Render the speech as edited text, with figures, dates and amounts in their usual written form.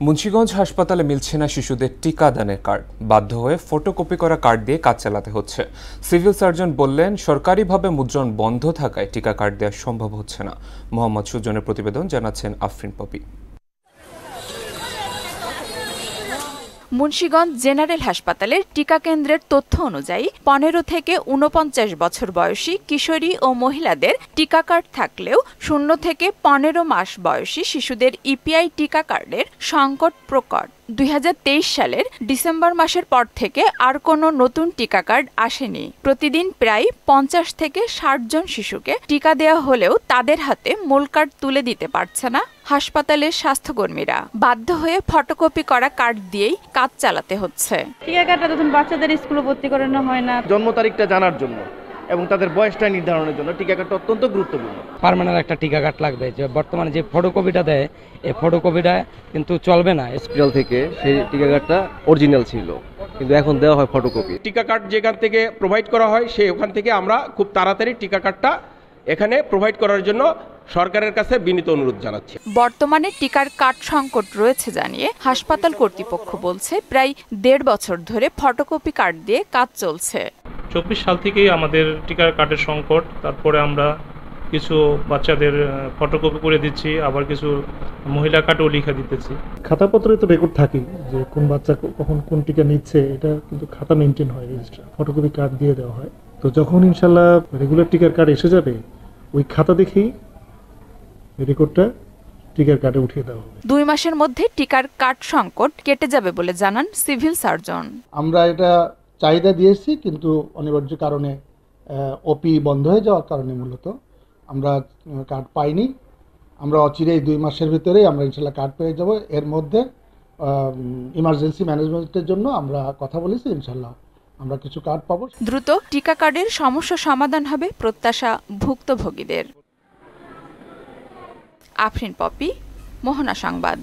মুন্সিগঞ্জ হাসপাতালে মিলছে না শিশুদের টিকাদানের কার্ড। বাধ্য হয়ে ফটোকপি করা কার্ড দিয়ে কাজ চালাতে হচ্ছে। সিভিল সার্জন বললেন, সরকারিভাবে মুদ্রণ বন্ধ থাকায় টিকা কার্ড দেওয়া সম্ভব হচ্ছে না। মোহাম্মদ সুজনের প্রতিবেদন, জানাচ্ছেন আফরিন পপি। মুন্সিগঞ্জ জেনারেল হাসপাতালের টিকা কেন্দ্রের তথ্য অনুযায়ী 15 থেকে 49 বছর বয়সী কিশোরী ও মহিলাদের টিকা কার্ড থাকলেও 0 থেকে 15 মাস বয়সী শিশুদের ইপিআই টিকা কার্ডের সংকট প্রকট। 2023 সালের ডিসেম্বর মাসের পর থেকে আর কোনো নতুন টিকা কার্ড আসেনি। প্রতিদিন প্রায় 50 থেকে 60 জন শিশুকে টিকা দেওয়া হলেও তাদের হাতে মূল কার্ড তুলে দিতে পারছে না হাসপাতালের স্বাস্থ্যকর্মীরা। বাধ্য হয়ে ফটোকপি করা কার্ড দিয়েই কাজ চালাতে হচ্ছে। টিকা কার্ডটা তখন বাচ্চাদের স্কুলে ভর্তি করানো হয় না। জন্ম তারিখটা জানার জন্য এবং তাদের বয়সটা নির্ধারণের জন্য টিকা কার্ডটা অত্যন্ত গুরুত্বপূর্ণ। পার্মানেন্ট একটা টিকা কার্ড লাগবে। যে বর্তমানে যে ফটোকপিটা দেয়, এই ফটোকপিটা কিন্তু চলবে না। হসপিটাল থেকে সেই টিকা কার্ডটা অরিজিনাল ছিল, কিন্তু এখন দেওয়া হয় ফটোকপি। টিকা কার্ড যেখান থেকে প্রোভাইড করা হয় ওখান থেকে আমরা খুব তাড়াতাড়ি টিকা কার্ডটা এখানে প্রোভাইড করার জন্য সরকারের কাছে বিনীত অনুরোধ জানাচ্ছি। বর্তমানে টিকার কার্ড সংকট রয়েছে জানিয়ে হাসপাতাল কর্তৃপক্ষ বলছে, প্রায় 1.5 বছর ধরে ফটোকপি কার্ড দিয়ে কাজ চলছে। 24 সাল থেকেই আমাদের টিকার কার্ডের সংকট। তারপরে আমরা কিছু বাচ্চাদের ফটোকপি করে দিচ্ছি, আবার কিছু মহিলা কার্ডও লিখে দিতেছি। খাতাপত্রে তো রেকর্ড থাকে যে কোন বাচ্চা কখন কোন টিকা নিচ্ছে, এটা কিন্তু খাতা মেনটেন হয়, রেজিস্টার। ফটোকপি কার্ড দিয়ে দেওয়া হয়। তো যখন ইনশাল্লাহ রেগুলার টিকার কার্ড এসে যাবে, ওই খাতা দেখেই রেকর্ডটা টিকার কার্ডে উঠিয়ে দেওয়া হবে। 2 মাসের মধ্যে টিকার কার্ড সংকট কেটে যাবে বলে জানান সিভিল সার্জন। আমরা এটা চাহিদা দিয়েছি, কিন্তু অনিবার্য কারণে ওপি বন্ধ হয়ে যাওয়ার কারণে মূলত আমরা কার্ড পাইনি। আমরা অচিরেই 2 মাসের ভিতরেই আমরা ইনশাল্লাহ কার্ড পেয়ে যাব। এর মধ্যে ইমার্জেন্সি ম্যানেজমেন্টের জন্য আমরা কথা বলেছি, ইনশাল্লাহ আমরা কিছু কার্ড পাবো। দ্রুত টিকা কার্ডের সমস্যা সমাধান হবে প্রত্যাশা ভুক্তভোগীদের। আফরিন পপি, মোহনা সংবাদ।